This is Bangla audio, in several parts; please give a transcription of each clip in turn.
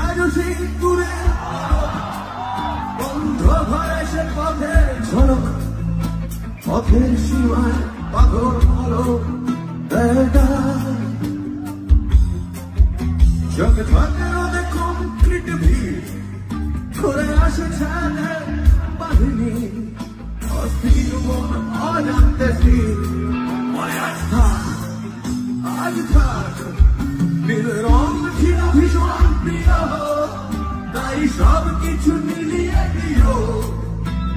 আজও সেই দূরে বন্ধ ঘরে সে পথের ঝলক, পথের সীমায় পাথর পলক চোখে থাকে রোদে কংক্রিট ভিড়, ঘুরে আসে ছায়া বাহিনী, অস্থির মন অজান্তে স্থির, মনে আজ থাক নীলের রং ছিল ভীষণ প্রিয়, তাই সব কিছু মিলিয়ে দিও,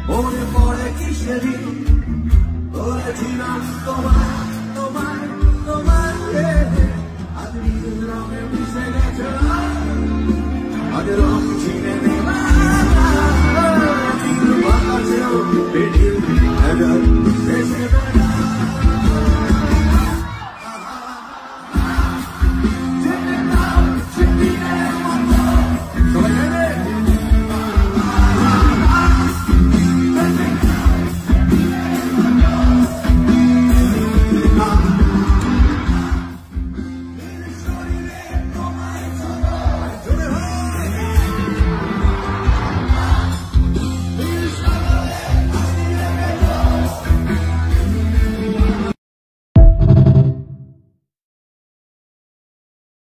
মনে পড়ে কিসেরই বলেছিলাম তোমায় তোমায় তোমায়, আজ নীল রঙে মিশে গেছে আজ রং